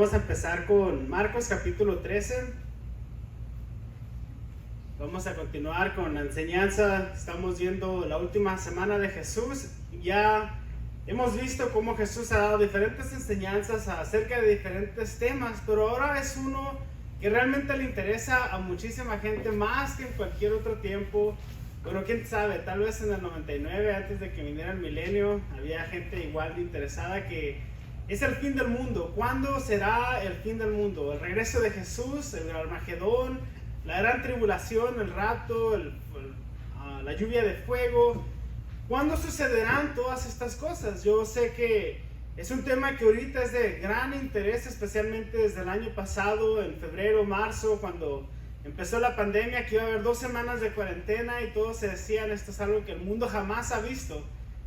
Vamos a empezar con Marcos capítulo 13. Vamos a continuar con la enseñanza. Estamos viendo la última semana de Jesús. Ya hemos visto cómo Jesús ha dado diferentes enseñanzas acerca de diferentes temas, pero ahora es uno que realmente le interesa a muchísima gente más que en cualquier otro tiempo. Bueno, quién sabe, tal vez en el 99, antes de que viniera el milenio, había gente igual de interesada, que es el fin del mundo. ¿Cuándo será el fin del mundo? El regreso de Jesús, el Armagedón, la gran tribulación, el rapto, la lluvia de fuego. ¿Cuándo sucederán todas estas cosas? Yo sé que es un tema que ahorita es de gran interés, especialmente desde el año pasado, en febrero, marzo, cuando empezó la pandemia, que iba a haber 2 semanas de cuarentena y todos se decían, esto es algo que el mundo jamás ha visto.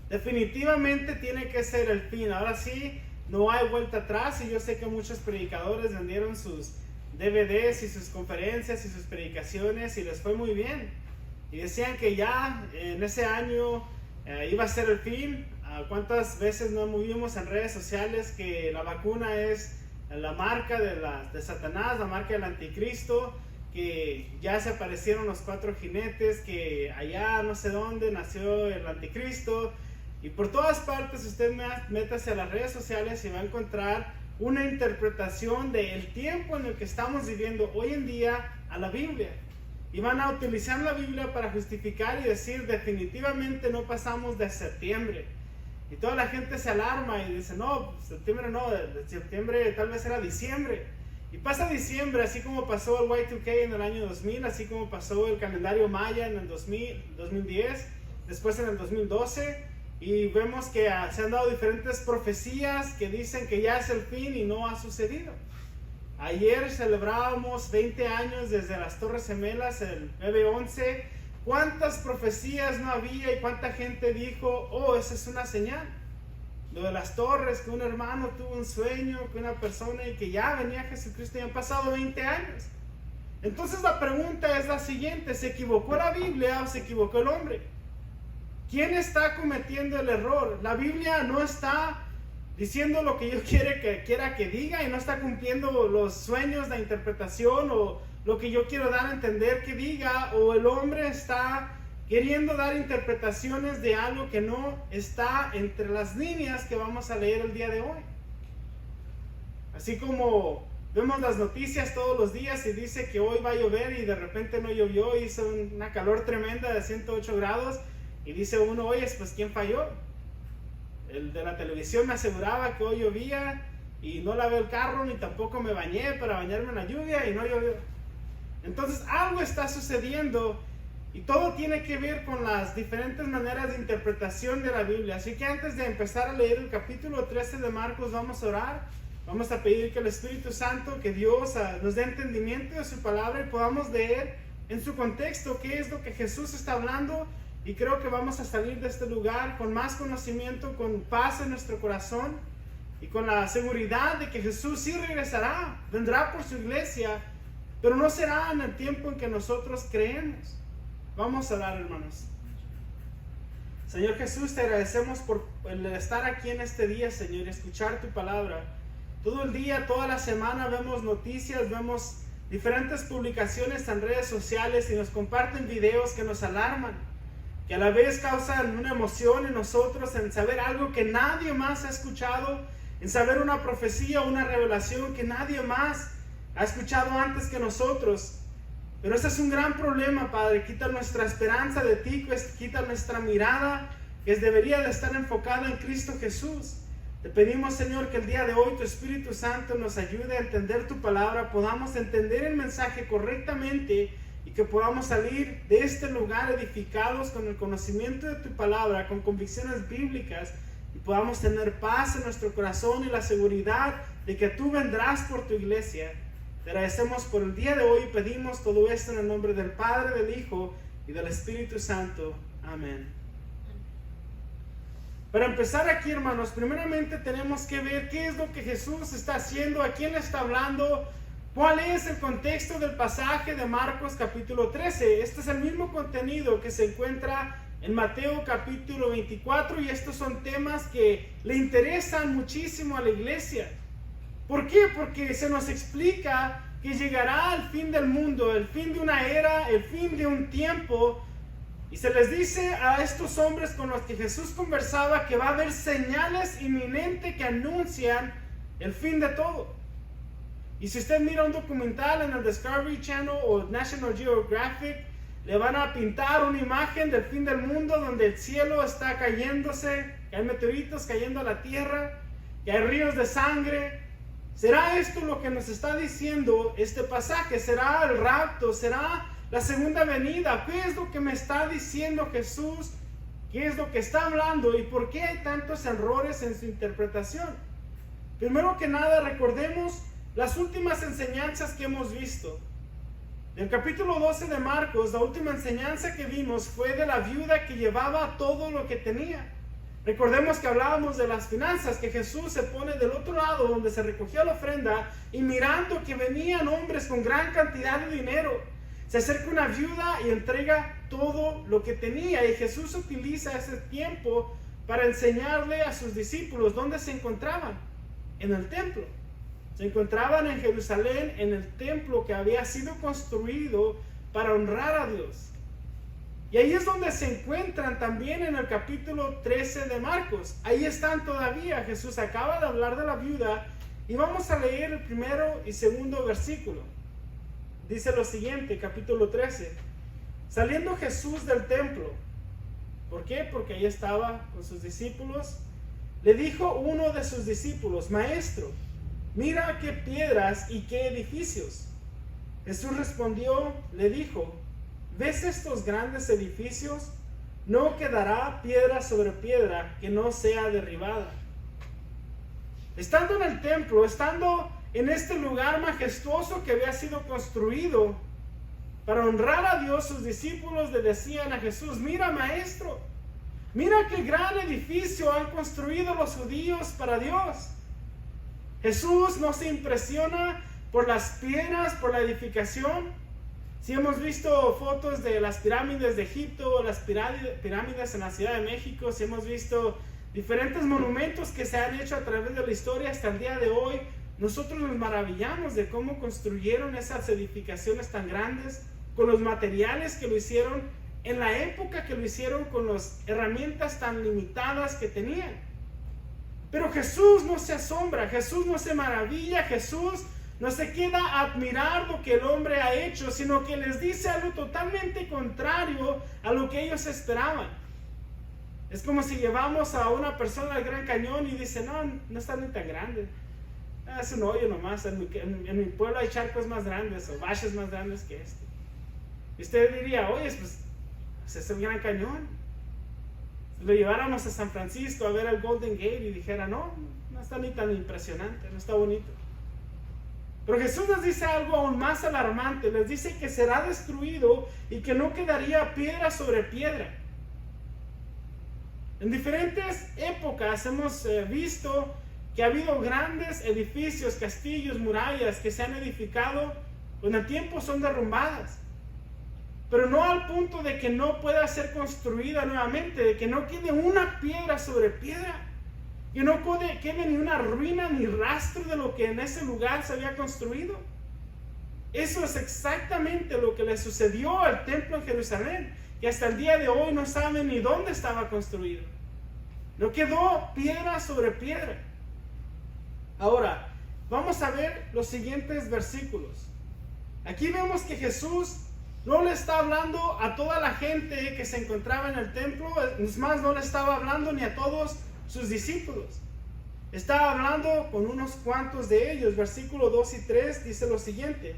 Definitivamente tiene que ser el fin. Ahora sí, no hay vuelta atrás, y yo sé que muchos predicadores vendieron sus DVDs y sus conferencias y sus predicaciones y les fue muy bien. Y decían que ya en ese año iba a ser el fin. ¿Cuántas veces no vimos en redes sociales que la vacuna es la marca de Satanás, la marca del anticristo? Que ya se aparecieron los 4 jinetes, que allá no sé dónde nació el anticristo. Y por todas partes usted métase a las redes sociales y va a encontrar una interpretación del tiempo en el que estamos viviendo hoy en día a la Biblia. Y van a utilizar la Biblia para justificar y decir, definitivamente no pasamos de septiembre. Y toda la gente se alarma y dice, no, septiembre no, de septiembre tal vez era diciembre. Y pasa diciembre, así como pasó el Y2K en el año 2000, así como pasó el calendario maya en el 2010, después en el 2012. Y vemos que se han dado diferentes profecías que dicen que ya es el fin y no ha sucedido. Ayer celebrábamos 20 años desde las Torres Gemelas, el 9/11. ¿Cuántas profecías no había y cuánta gente dijo, oh, esa es una señal? Lo de las torres, que un hermano tuvo un sueño, que una persona, y que ya venía Jesucristo, y han pasado 20 años. Entonces la pregunta es la siguiente: ¿se equivocó la Biblia o se equivocó el hombre? ¿Quién está cometiendo el error? La Biblia no está diciendo lo que yo quiera que diga, y no está cumpliendo los sueños de interpretación o lo que yo quiero dar a entender que diga, o el hombre está queriendo dar interpretaciones de algo que no está entre las líneas que vamos a leer el día de hoy. Así como vemos las noticias todos los días y dice que hoy va a llover y de repente no llovió, hizo una calor tremenda de 108 grados. Y dice uno, oye, pues ¿quién falló? El de la televisión me aseguraba que hoy llovía y no lavé el carro ni tampoco me bañé para bañarme en la lluvia y no llovió. Entonces algo está sucediendo y todo tiene que ver con las diferentes maneras de interpretación de la Biblia. Así que antes de empezar a leer el capítulo 13 de Marcos, vamos a orar. Vamos a pedir que el Espíritu Santo, que Dios nos dé entendimiento de su palabra y podamos leer en su contexto qué es lo que Jesús está hablando. Y creo que vamos a salir de este lugar con más conocimiento, con paz en nuestro corazón y con la seguridad de que Jesús sí regresará, vendrá por su iglesia, pero no será en el tiempo en que nosotros creemos. Vamos a orar, hermanos. Señor Jesús, te agradecemos por el estar aquí en este día, Señor, y escuchar tu palabra. Todo el día, toda la semana vemos noticias, vemos diferentes publicaciones en redes sociales y nos comparten videos que nos alarman, que a la vez causan una emoción en nosotros en saber algo que nadie más ha escuchado, en saber una profecía, una revelación que nadie más ha escuchado antes que nosotros. Pero ese es un gran problema, Padre. Quita nuestra esperanza de ti, quita nuestra mirada, que debería de estar enfocada en Cristo Jesús. Te pedimos, Señor, que el día de hoy tu Espíritu Santo nos ayude a entender tu palabra, podamos entender el mensaje correctamente, y que podamos salir de este lugar edificados con el conocimiento de tu palabra, con convicciones bíblicas, y podamos tener paz en nuestro corazón y la seguridad de que tú vendrás por tu iglesia. Te agradecemos por el día de hoy y pedimos todo esto en el nombre del Padre, del Hijo y del Espíritu Santo. Amén. Para empezar aquí, hermanos, primeramente tenemos que ver qué es lo que Jesús está haciendo, a quién le está hablando. ¿Cuál es el contexto del pasaje de Marcos capítulo 13? Este es el mismo contenido que se encuentra en Mateo capítulo 24, y estos son temas que le interesan muchísimo a la iglesia. ¿Por qué? Porque se nos explica que llegará el fin del mundo, el fin de una era, el fin de un tiempo. Y se les dice a estos hombres con los que Jesús conversaba que va a haber señales inminentes que anuncian el fin de todo. Y si usted mira un documental en el Discovery Channel o National Geographic, le van a pintar una imagen del fin del mundo donde el cielo está cayéndose, que hay meteoritos cayendo a la tierra, que hay ríos de sangre. ¿Será esto lo que nos está diciendo este pasaje? ¿Será el rapto? ¿Será la segunda venida? ¿Qué es lo que me está diciendo Jesús? ¿Qué es lo que está hablando? ¿Y por qué hay tantos errores en su interpretación? Primero que nada, recordemos las últimas enseñanzas que hemos visto. En el capítulo 12 de Marcos, la última enseñanza que vimos fue de la viuda que llevaba todo lo que tenía. Recordemos que hablábamos de las finanzas, que Jesús se pone del otro lado donde se recogía la ofrenda y mirando que venían hombres con gran cantidad de dinero, se acerca una viuda y entrega todo lo que tenía. Y Jesús utiliza ese tiempo para enseñarle a sus discípulos dónde se encontraban. En el templo. Se encontraban en Jerusalén, en el templo que había sido construido para honrar a Dios. Y ahí es donde se encuentran también en el capítulo 13 de Marcos. Ahí están todavía. Jesús acaba de hablar de la viuda y vamos a leer el primero y segundo versículo. Dice lo siguiente, capítulo 13. Saliendo Jesús del templo. ¿Por qué? Porque ahí estaba con sus discípulos. Le dijo uno de sus discípulos: Maestro, mira qué piedras y qué edificios. Jesús respondió, le dijo: ¿ves estos grandes edificios? No quedará piedra sobre piedra que no sea derribada. Estando en el templo, estando en este lugar majestuoso que había sido construido para honrar a Dios, sus discípulos le decían a Jesús: mira, maestro, mira qué gran edificio han construido los judíos para Dios. Jesús no se impresiona por las piedras, por la edificación. Si hemos visto fotos de las pirámides de Egipto, las pirámides en la Ciudad de México, si hemos visto diferentes monumentos que se han hecho a través de la historia hasta el día de hoy, nosotros nos maravillamos de cómo construyeron esas edificaciones tan grandes, con los materiales que lo hicieron, en la época que lo hicieron, con las herramientas tan limitadas que tenían. Pero Jesús no se asombra, Jesús no se maravilla, Jesús no se queda a admirar lo que el hombre ha hecho, sino que les dice algo totalmente contrario a lo que ellos esperaban. Es como si llevamos a una persona al Gran Cañón y dice: no está ni tan grande. Es un hoyo nomás, en mi pueblo hay charcos más grandes o valles más grandes que este. Y usted diría: oye, pues es el Gran Cañón. Si lo lleváramos a San Francisco a ver el Golden Gate y dijera: no está ni tan impresionante, no está bonito. Pero Jesús les dice algo aún más alarmante. Les dice que será destruido y que no quedaría piedra sobre piedra. En diferentes épocas hemos visto que ha habido grandes edificios, castillos, murallas que se han edificado, con el tiempo son derrumbadas. Pero no al punto de que no pueda ser construida nuevamente, de que no quede una piedra sobre piedra. Y no quede ni una ruina ni rastro de lo que en ese lugar se había construido. Eso es exactamente lo que le sucedió al templo en Jerusalén, que hasta el día de hoy no saben ni dónde estaba construido. No quedó piedra sobre piedra. Ahora, vamos a ver los siguientes versículos. Aquí vemos que Jesús no le está hablando a toda la gente que se encontraba en el templo. Es más, no le estaba hablando ni a todos sus discípulos. Estaba hablando con unos cuantos de ellos. Versículo 2 y 3 dice lo siguiente: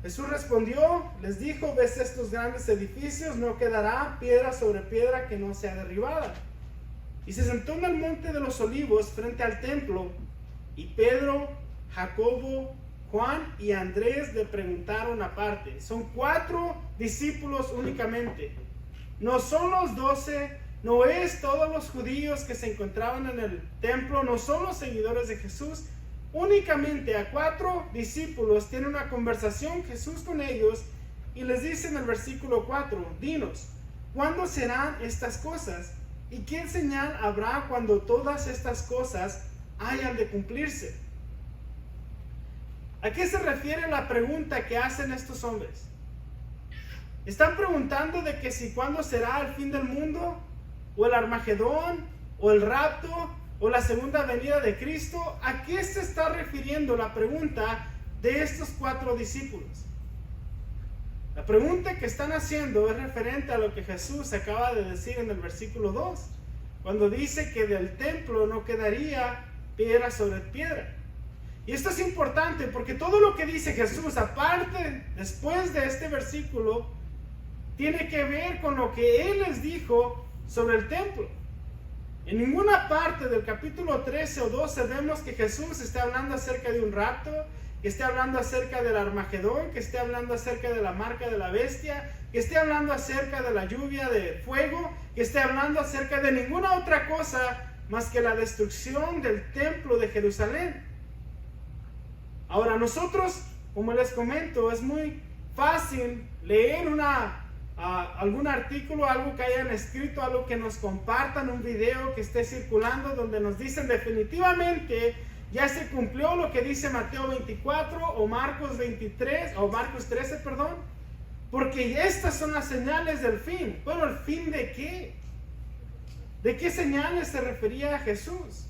Jesús respondió, les dijo: ¿ves estos grandes edificios? No quedará piedra sobre piedra que no sea derribada. Y se sentó en el monte de los olivos frente al templo, y Pedro, Jacobo, Juan y Andrés le preguntaron aparte. Son 4 discípulos únicamente. ¿No son los 12? ¿No es todos los judíos que se encontraban en el templo? ¿No son los seguidores de Jesús? Únicamente a 4 discípulos tiene una conversación Jesús con ellos y les dice en el versículo 4: dinos, ¿cuándo serán estas cosas? ¿Y qué señal habrá cuando todas estas cosas hayan de cumplirse? ¿A qué se refiere la pregunta que hacen estos hombres? Están preguntando de que si cuándo será el fin del mundo, o el Armagedón, o el rapto, o la segunda venida de Cristo. ¿A qué se está refiriendo la pregunta de estos 4 discípulos? La pregunta que están haciendo es referente a lo que Jesús acaba de decir en el versículo 2, cuando dice que del templo no quedaría piedra sobre piedra. Y esto es importante porque todo lo que dice Jesús, aparte, después de este versículo, tiene que ver con lo que Él les dijo sobre el templo. En ninguna parte del capítulo 13 o 12 vemos que Jesús esté hablando acerca de un rapto, que esté hablando acerca del Armagedón, que esté hablando acerca de la marca de la bestia, que esté hablando acerca de la lluvia de fuego, que esté hablando acerca de ninguna otra cosa más que la destrucción del templo de Jerusalén. Ahora nosotros, como les comento, es muy fácil leer algún artículo, algo que hayan escrito, algo que nos compartan, un video que esté circulando donde nos dicen definitivamente ya se cumplió lo que dice Mateo 24 o Marcos 23 o Marcos 13, perdón, porque estas son las señales del fin. Bueno, ¿el fin de qué? ¿De qué señales se refería Jesús?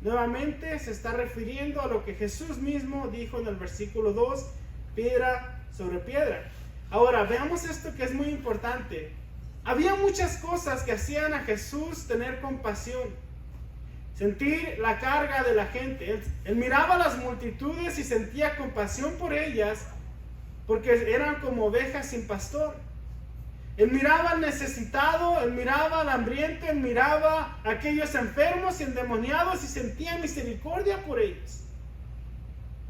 Nuevamente se está refiriendo a lo que Jesús mismo dijo en el versículo 2, piedra sobre piedra. Ahora, veamos esto que es muy importante. Había muchas cosas que hacían a Jesús tener compasión, sentir la carga de la gente. Él miraba a las multitudes y sentía compasión por ellas porque eran como ovejas sin pastor. Él miraba al necesitado, él miraba al hambriento, él miraba a aquellos enfermos y endemoniados y sentía misericordia por ellos.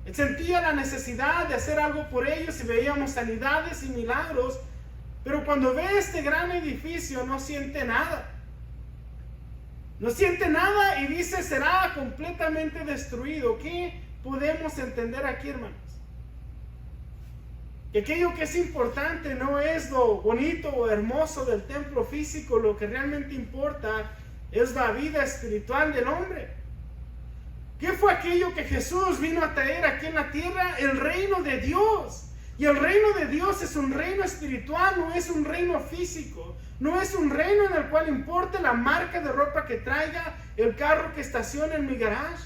Él sentía la necesidad de hacer algo por ellos y veíamos sanidades y milagros, pero cuando ve este gran edificio no siente nada. No siente nada y dice será completamente destruido. ¿Qué podemos entender aquí, hermanos? Que aquello que es importante no es lo bonito o hermoso del templo físico, lo que realmente importa es la vida espiritual del hombre. ¿Qué fue aquello que Jesús vino a traer aquí en la tierra? El reino de Dios. Y el reino de Dios es un reino espiritual, no es un reino físico. No es un reino en el cual importa la marca de ropa que traiga, el carro que estacione en mi garage.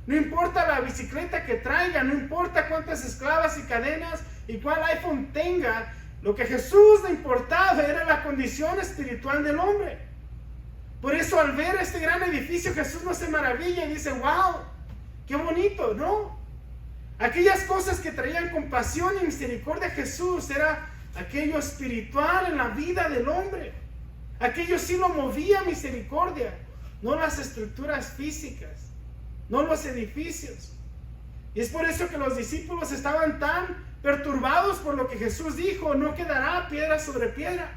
No importa la bicicleta que traiga, no importa cuántas esclavas y cadenas y cuál iPhone tenga. Lo que Jesús le importaba era la condición espiritual del hombre. Por eso al ver este gran edificio Jesús no se maravilla y dice, wow, qué bonito, ¿no? Aquellas cosas que traían compasión y misericordia a Jesús era aquello espiritual en la vida del hombre. Aquello sí lo movía a misericordia, no las estructuras físicas, no los edificios. Y es por eso que los discípulos estaban tan perturbados por lo que Jesús dijo, no quedará piedra sobre piedra.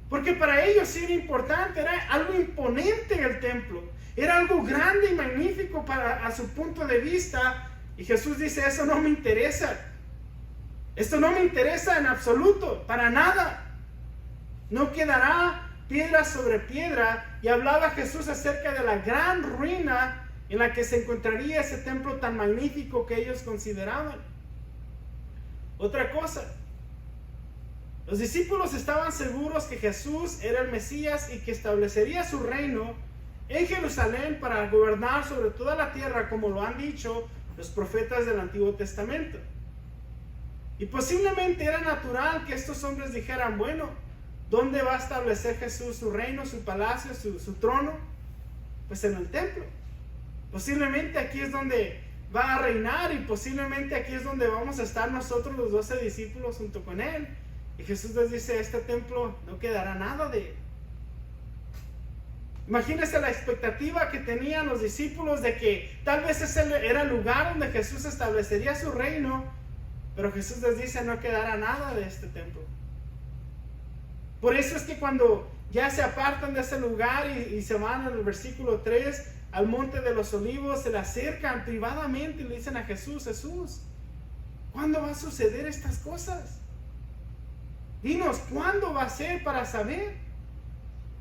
Porque para ellos sí era importante, era algo imponente en el templo, era algo grande y magnífico a su punto de vista. Y Jesús dice, eso no me interesa. Esto no me interesa en absoluto, para nada. No quedará piedra sobre piedra. Y hablaba Jesús acerca de la gran ruina en la que se encontraría ese templo tan magnífico que ellos consideraban. Otra cosa, los discípulos estaban seguros que Jesús era el Mesías y que establecería su reino en Jerusalén para gobernar sobre toda la tierra, como lo han dicho los profetas del Antiguo Testamento. Y posiblemente era natural que estos hombres dijeran, bueno, ¿dónde va a establecer Jesús su reino, su palacio, su trono? Pues en el templo. Posiblemente aquí es donde va a reinar y posiblemente aquí es donde vamos a estar nosotros los 12 discípulos junto con él. Y Jesús les dice, este templo no quedará nada de él. Imagínense la expectativa que tenían los discípulos de que tal vez ese era el lugar donde Jesús establecería su reino, pero Jesús les dice, no quedará nada de este templo. Por eso es que cuando ya se apartan de ese lugar y se van en el versículo 3 al monte de los olivos, se le acercan privadamente y le dicen a Jesús, Jesús, ¿cuándo va a suceder estas cosas? Dinos, ¿cuándo va a ser para saber?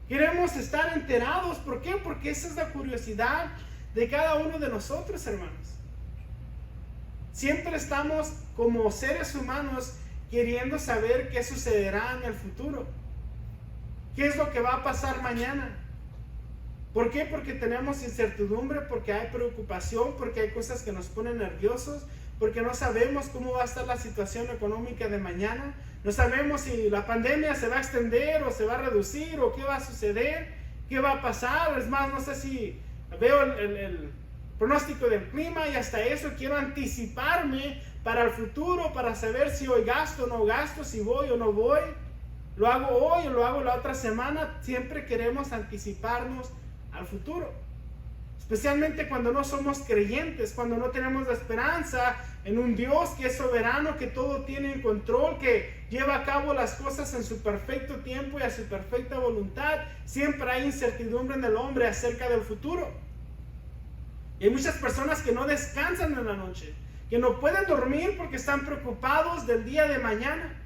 Queremos estar enterados. ¿Por qué? Porque esa es la curiosidad de cada uno de nosotros, hermanos. Siempre estamos como seres humanos queriendo saber qué sucederá en el futuro. ¿Qué es lo que va a pasar mañana? ¿Por qué? Porque tenemos incertidumbre, porque hay preocupación, porque hay cosas que nos ponen nerviosos, porque no sabemos cómo va a estar la situación económica de mañana. No sabemos si la pandemia se va a extender o se va a reducir o qué va a suceder, qué va a pasar. Es más, no sé si veo el pronóstico del clima y hasta eso quiero anticiparme para el futuro, para saber si hoy gasto o no gasto, si voy o no voy. Lo hago hoy o lo hago la otra semana. Siempre queremos anticiparnos al futuro. Especialmente cuando no somos creyentes, cuando no tenemos la esperanza en un Dios que es soberano, que todo tiene en control, que lleva a cabo las cosas en su perfecto tiempo y a su perfecta voluntad. Siempre hay incertidumbre en el hombre acerca del futuro. Y hay muchas personas que no descansan en la noche, que no pueden dormir porque están preocupados del día de mañana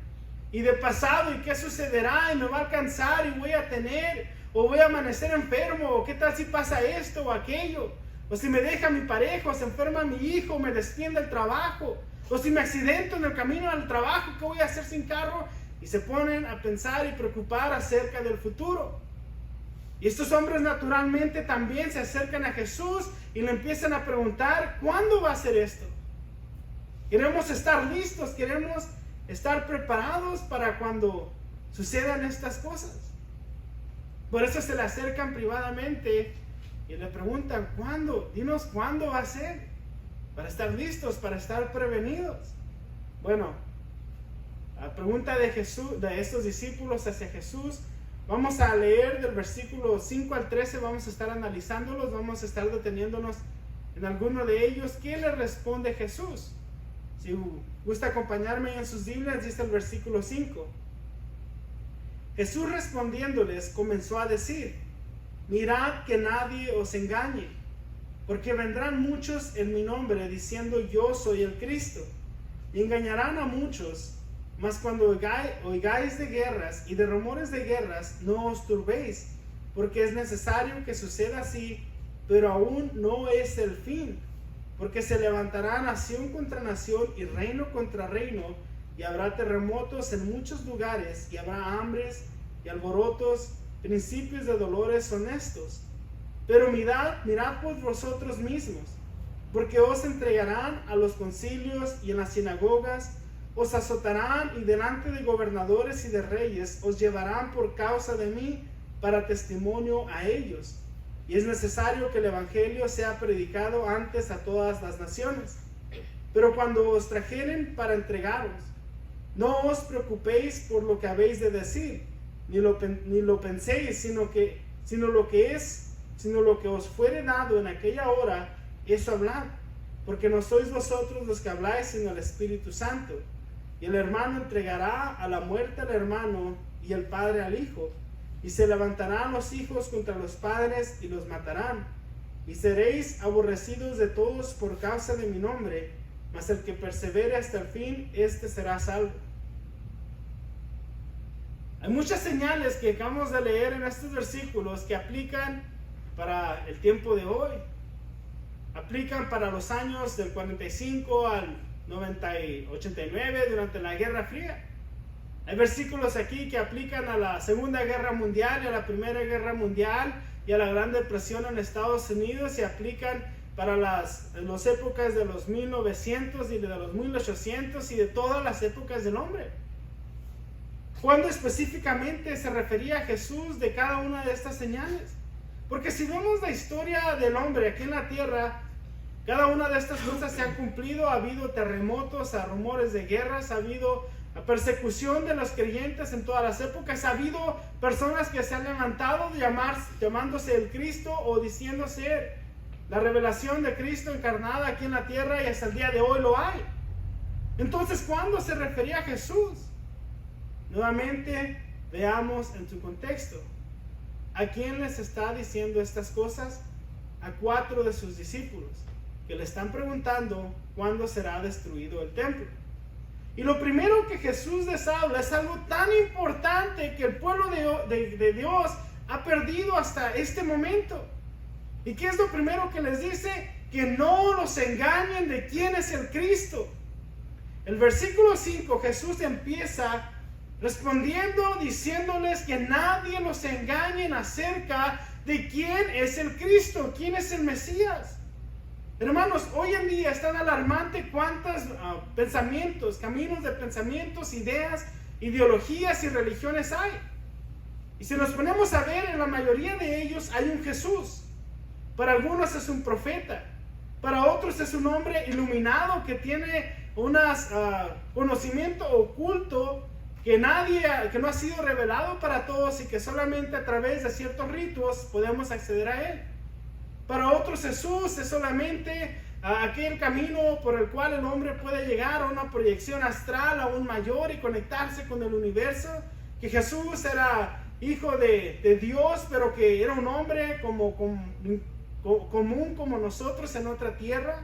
y de pasado y qué sucederá y me va a alcanzar y voy a tener, o voy a amanecer enfermo, o qué tal si pasa esto o aquello, o si me deja mi pareja, o se enferma mi hijo, o me despide del trabajo, o si me accidento en el camino al trabajo, ¿qué voy a hacer sin carro? Y se ponen a pensar y preocupar acerca del futuro. Y estos hombres naturalmente también se acercan a Jesús y le empiezan a preguntar, ¿cuándo va a ser esto? Queremos estar listos, queremos estar preparados para cuando sucedan estas cosas. Por eso se le acercan privadamente y le preguntan, ¿cuándo? Dinos cuándo va a ser, para estar listos, para estar prevenidos. Bueno, la pregunta de Jesús, de estos discípulos hacia Jesús, vamos a leer del versículo 5 al 13, vamos a estar analizándolos, vamos a estar deteniéndonos en alguno de ellos. ¿Qué le responde Jesús? Si gusta acompañarme en sus Biblias, dice el versículo 5. Jesús respondiéndoles comenzó a decir, mirad que nadie os engañe, porque vendrán muchos en mi nombre diciendo yo soy el Cristo, y engañarán a muchos. Mas cuando oigáis de guerras y de rumores de guerras, no os turbéis, porque es necesario que suceda así, pero aún no es el fin, porque se levantará nación contra nación y reino contra reino, y habrá terremotos en muchos lugares, y habrá hambres y alborotos, principios de dolores honestos. Pero mirad pues vosotros mismos, porque os entregarán a los concilios y en las sinagogas, os azotarán y delante de gobernadores y de reyes os llevarán por causa de mí para testimonio a ellos. Y es necesario que el evangelio sea predicado antes a todas las naciones. Pero cuando os trajeren para entregaros, no os preocupéis por lo que habéis de decir, ni lo penséis, sino lo que os fuere dado en aquella hora, eso hablad, porque no sois vosotros los que habláis, sino el Espíritu Santo. Y el hermano entregará a la muerte al hermano, y el padre al hijo, y se levantarán los hijos contra los padres y los matarán, y seréis aborrecidos de todos por causa de mi nombre, mas el que persevere hasta el fin, éste será salvo. Hay muchas señales que acabamos de leer en estos versículos que aplican para el tiempo de hoy. Aplican para los años del 45 al 89 durante la Guerra Fría. Hay versículos aquí que aplican a la Segunda Guerra Mundial y a la Primera Guerra Mundial y a la Gran Depresión en Estados Unidos, y aplican para las épocas de los 1900 y de los 1800 y de todas las épocas del hombre. ¿Cuándo específicamente se refería a Jesús de cada una de estas señales? Porque si vemos la historia del hombre aquí en la tierra, cada una de estas cosas se han cumplido. Ha habido terremotos, rumores de guerras, ha habido persecución de los creyentes en todas las épocas, ha habido personas que se han levantado llamándose el Cristo o diciendo ser la revelación de Cristo encarnada aquí en la tierra, y hasta el día de hoy lo hay. Entonces, ¿cuándo se refería a Jesús? Nuevamente, veamos en su contexto. ¿A quién les está diciendo estas cosas? A 4 de sus discípulos, que le están preguntando cuándo será destruido el templo. Y lo primero que Jesús les habla es algo tan importante que el pueblo de Dios ha perdido hasta este momento. ¿Y qué es lo primero que les dice? que no los engañen de quién es el Cristo. El versículo 5, Jesús empieza respondiendo, diciéndoles que nadie los engañe acerca de quién es el Cristo, quién es el Mesías. Hermanos, hoy en día es tan alarmante cuántos pensamientos, caminos de pensamientos, ideas, ideologías y religiones hay. Y si nos ponemos a ver, en la mayoría de ellos hay un Jesús. Para algunos es un profeta, para otros es un hombre iluminado que tiene un conocimiento oculto que no ha sido revelado para todos y que solamente a través de ciertos ritos podemos acceder a él. Para otros Jesús es solamente aquel camino por el cual el hombre puede llegar a una proyección astral aún mayor y conectarse con el universo, que Jesús era hijo de Dios, pero que era un hombre común como nosotros en otra tierra.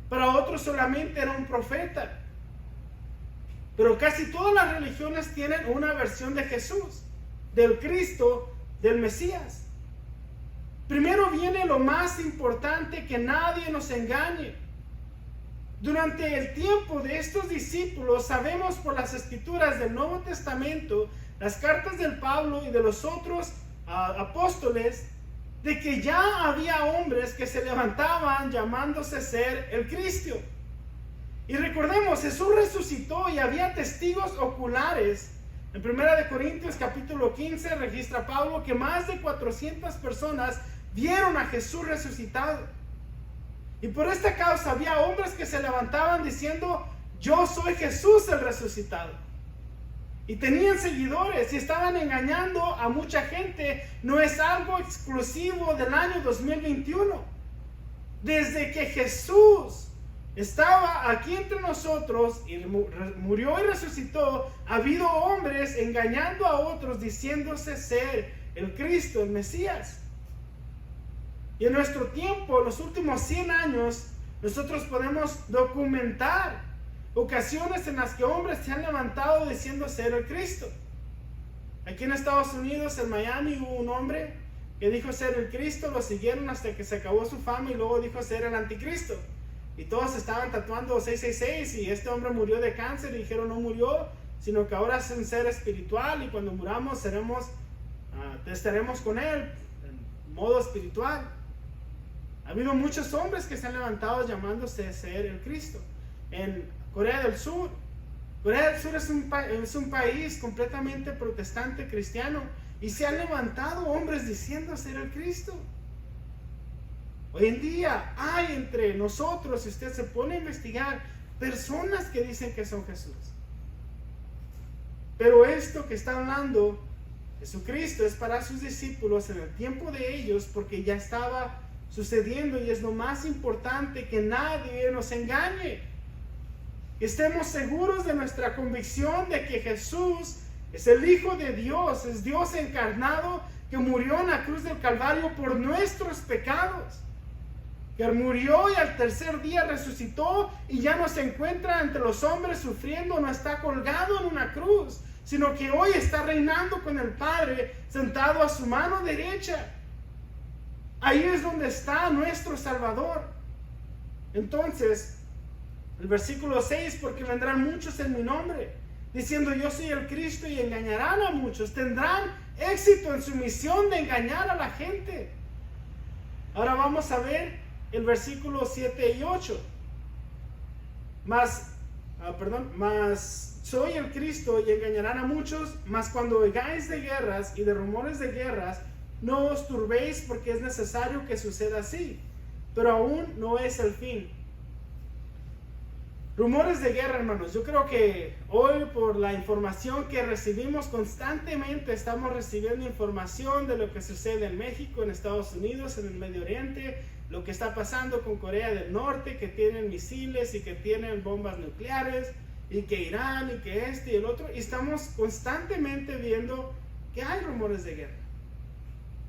Para otros solamente era un profeta. Pero casi todas las religiones tienen una versión de Jesús, del Cristo, del Mesías. Primero viene lo más importante, que nadie nos engañe. Durante el tiempo de estos discípulos, sabemos por las escrituras del Nuevo Testamento, las cartas del Pablo y de los otros apóstoles, de que ya había hombres que se levantaban llamándose ser el Cristo. Y recordemos, Jesús resucitó y había testigos oculares. En 1 Corintios capítulo 15 registra Pablo que más de 400 personas vieron a Jesús resucitado. Y por esta causa había hombres que se levantaban diciendo: yo soy Jesús el resucitado. Y tenían seguidores y estaban engañando a mucha gente. No es algo exclusivo del año 2021. Desde que Jesús estaba aquí entre nosotros y murió y resucitó, ha habido hombres engañando a otros diciéndose ser el Cristo, el Mesías. Y en nuestro tiempo, los últimos 100 años, nosotros podemos documentar ocasiones en las que hombres se han levantado diciendo ser el Cristo. Aquí en Estados Unidos, en Miami, hubo un hombre que dijo ser el Cristo, lo siguieron hasta que se acabó su fama y luego dijo ser el anticristo. Y todos estaban tatuando 666 y este hombre murió de cáncer y dijeron: no murió, sino que ahora es un ser espiritual y cuando muramos estaremos con él en modo espiritual. Ha habido muchos hombres que se han levantado llamándose ser el Cristo. En Corea del Sur es un país completamente protestante cristiano y se han levantado hombres diciendo ser el Cristo. Hoy en día hay entre nosotros, si usted se pone a investigar, personas que dicen que son Jesús. Pero esto que está hablando Jesucristo es para sus discípulos en el tiempo de ellos, porque ya estaba sucediendo y es lo más importante, que nadie nos engañe. Estemos seguros de nuestra convicción de que Jesús es el Hijo de Dios, es Dios encarnado, que murió en la cruz del Calvario por nuestros pecados, que murió y al tercer día resucitó y ya no se encuentra entre los hombres sufriendo, no está colgado en una cruz, sino que hoy está reinando con el Padre, sentado a su mano derecha. Ahí es donde está nuestro Salvador. Entonces, el versículo 6, porque vendrán muchos en mi nombre, diciendo yo soy el Cristo, y engañarán a muchos. Tendrán éxito en su misión de engañar a la gente. Ahora vamos a ver el versículo 7 y 8. Mas soy el Cristo y engañarán a muchos, mas cuando oigáis de guerras y de rumores de guerras, no os turbéis, porque es necesario que suceda así, pero aún no es el fin. Rumores de guerra, hermanos. Yo creo que hoy, por la información que recibimos constantemente, estamos recibiendo información de lo que sucede en México, en Estados Unidos, en el Medio Oriente, lo que está pasando con Corea del Norte, que tienen misiles y que tienen bombas nucleares, y que Irán y que este y el otro, y estamos constantemente viendo que hay rumores de guerra.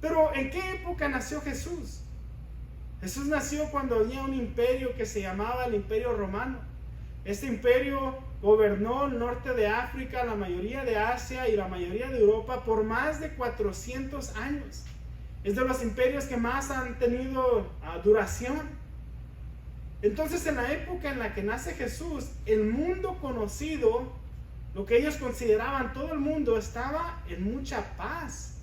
Pero ¿en qué época nació Jesús? Jesús nació cuando había un imperio que se llamaba el Imperio Romano. Este imperio gobernó el norte de África, la mayoría de Asia y la mayoría de Europa por más de 400 años. Es de los imperios que más han tenido duración. Entonces, en la época en la que nace Jesús, el mundo conocido, lo que ellos consideraban todo el mundo, estaba en mucha paz.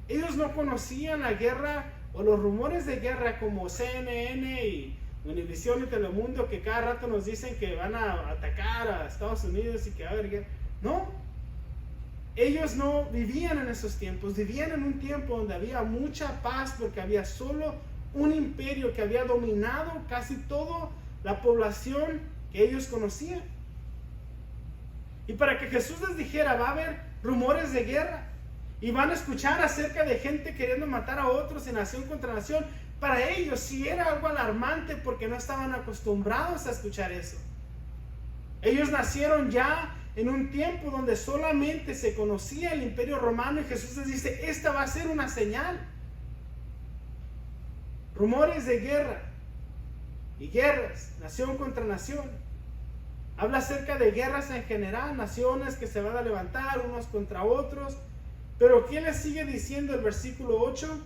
Ellos no conocían la guerra o los rumores de guerra como CNN y Univisión y Telemundo, que cada rato nos dicen que van a atacar a Estados Unidos y que va a haber guerra. No, ellos no vivían en esos tiempos, vivían en un tiempo donde había mucha paz, porque había solo un imperio que había dominado casi toda la población que ellos conocían. Y para que Jesús les dijera, va a haber rumores de guerra, y van a escuchar acerca de gente queriendo matar a otros en nación contra nación, para ellos sí era algo alarmante, porque no estaban acostumbrados a escuchar eso. Ellos nacieron ya en un tiempo donde solamente se conocía el imperio romano, y Jesús les dice, esta va a ser una señal. Rumores de guerra y guerras, nación contra nación. Habla acerca de guerras en general, naciones que se van a levantar unos contra otros. Pero ¿qué les sigue diciendo el versículo 8?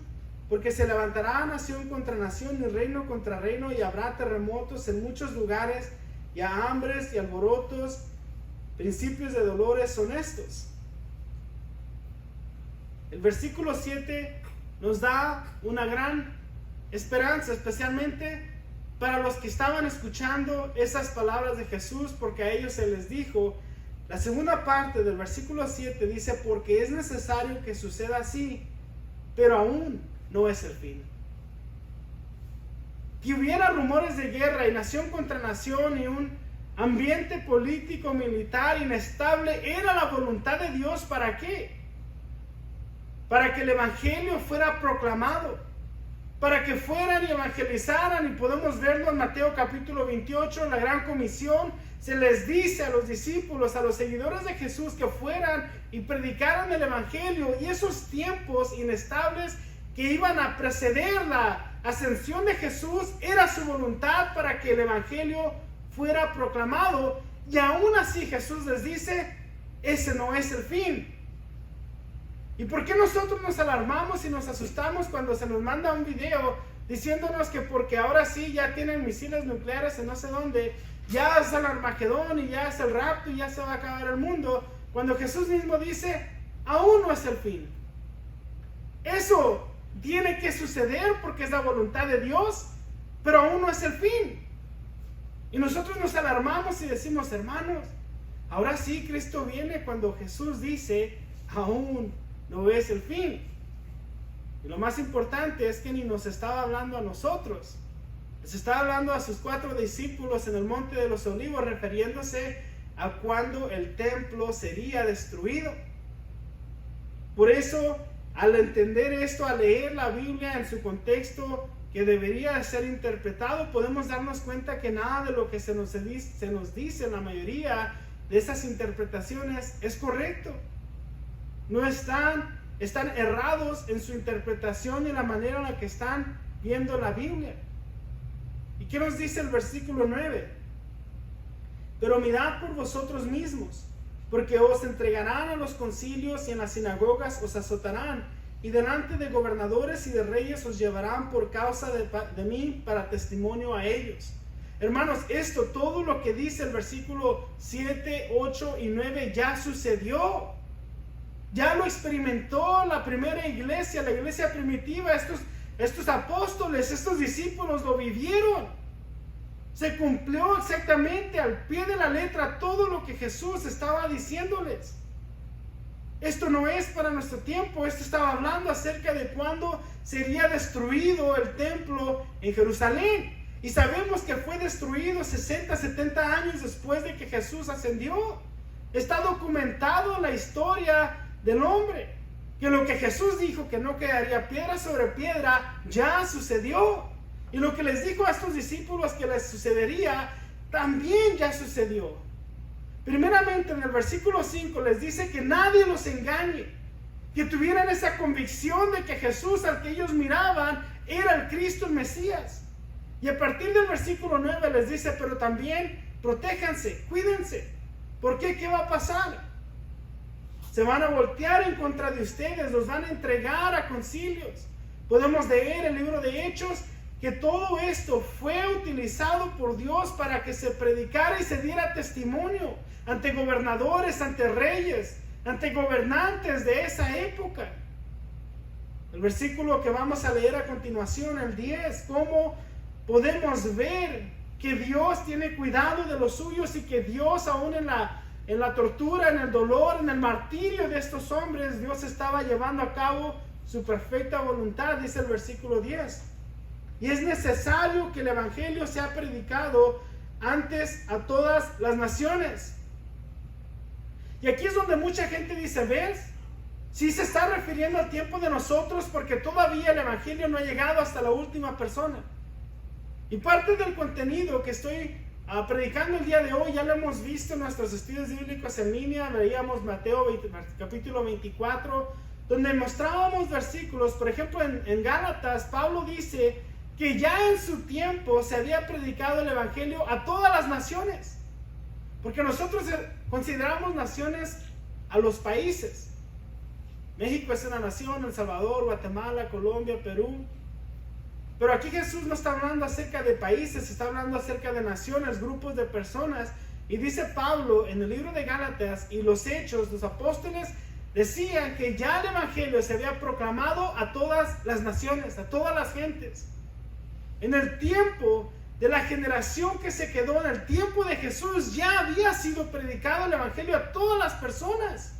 Porque se levantará nación contra nación y reino contra reino, y habrá terremotos en muchos lugares, y hambres y alborotos, principios de dolores son estos. El versículo 7 nos da una gran esperanza, especialmente para los que estaban escuchando esas palabras de Jesús, porque a ellos se les dijo, la segunda parte del versículo 7 dice, porque es necesario que suceda así, pero aún no es el fin. Que hubiera rumores de guerra y nación contra nación y un ambiente político militar inestable era la voluntad de Dios. ¿Para qué? Para que el evangelio fuera proclamado, para que fueran y evangelizaran. Y podemos verlo en Mateo capítulo 28, en la gran comisión. Se les dice a los discípulos, a los seguidores de Jesús, que fueran y predicaran el evangelio. Y esos tiempos inestables que iban a preceder la ascensión de Jesús, era su voluntad para que el evangelio fuera proclamado. Y aún así Jesús les dice, ese no es el fin. ¿Y por qué nosotros nos alarmamos y nos asustamos cuando se nos manda un video diciéndonos que porque ahora sí ya tienen misiles nucleares en no sé dónde, ya es el Armagedón y ya es el rapto y ya se va a acabar el mundo? Cuando Jesús mismo dice, aún no es el fin. Eso tiene que suceder porque es la voluntad de Dios, pero aún no es el fin. Y nosotros nos alarmamos y decimos, hermanos, ahora sí Cristo viene, cuando Jesús dice, aún no es el fin. Y lo más importante es que ni nos estaba hablando a nosotros, les estaba hablando a sus 4 discípulos en el Monte de los Olivos, refiriéndose a cuando el templo sería destruido. Por eso, al entender esto, al leer la Biblia en su contexto que debería ser interpretado, podemos darnos cuenta que nada de lo que se nos dice en la mayoría de esas interpretaciones es correcto. No están errados en su interpretación y en la manera en la que están viendo la Biblia. ¿Y qué nos dice el versículo 9? Pero mirad por vosotros mismos, porque os entregarán a los concilios y en las sinagogas os azotarán, y delante de gobernadores y de reyes os llevarán por causa de mí para testimonio a ellos. Hermanos, todo lo que dice el versículo 7, 8 y 9 ya sucedió. Ya lo experimentó la primera iglesia, la iglesia primitiva. Estos apóstoles, estos discípulos lo vivieron. Se cumplió exactamente al pie de la letra todo lo que Jesús estaba diciéndoles. Esto no es para nuestro tiempo. Esto estaba hablando acerca de cuándo sería destruido el templo en Jerusalén. Y sabemos que fue destruido 60, 70 años después de que Jesús ascendió. Está documentado en la historia del hombre, que lo que Jesús dijo, que no quedaría piedra sobre piedra, ya sucedió. Y lo que les dijo a estos discípulos que les sucedería, también ya sucedió. Primeramente, en el versículo 5 les dice que nadie los engañe, que tuvieran esa convicción de que Jesús al que ellos miraban era el Cristo, el Mesías. Y a partir del versículo 9 les dice, pero también protéjanse, cuídense. ¿Por qué? ¿Qué va a pasar? Se van a voltear en contra de ustedes, los van a entregar a concilios. Podemos leer el libro de Hechos que todo esto fue utilizado por Dios para que se predicara y se diera testimonio ante gobernadores, ante reyes, ante gobernantes de esa época. El versículo que vamos a leer a continuación, el 10, cómo podemos ver que Dios tiene cuidado de los suyos y que Dios aún en la tortura, en el dolor, en el martirio de estos hombres, Dios estaba llevando a cabo su perfecta voluntad, dice el versículo 10. Y es necesario que el evangelio sea predicado antes a todas las naciones. Y aquí es donde mucha gente dice, ¿ves? Sí se está refiriendo al tiempo de nosotros porque todavía el evangelio no ha llegado hasta la última persona. Y parte del contenido que estoy predicando el día de hoy ya lo hemos visto en nuestros estudios bíblicos en línea. Veíamos Mateo capítulo 24, donde mostrábamos versículos. Por ejemplo, en Gálatas, Pablo dice que ya en su tiempo se había predicado el evangelio a todas las naciones. Porque nosotros consideramos naciones a los países. México es una nación, El Salvador, Guatemala, Colombia, Perú. Pero aquí Jesús no está hablando acerca de países, está hablando acerca de naciones, grupos de personas. Y dice Pablo en el libro de Gálatas y los Hechos, los apóstoles decían que ya el evangelio se había proclamado a todas las naciones, a todas las gentes. En el tiempo de la generación que se quedó, en el tiempo de Jesús, ya había sido predicado el evangelio a todas las personas.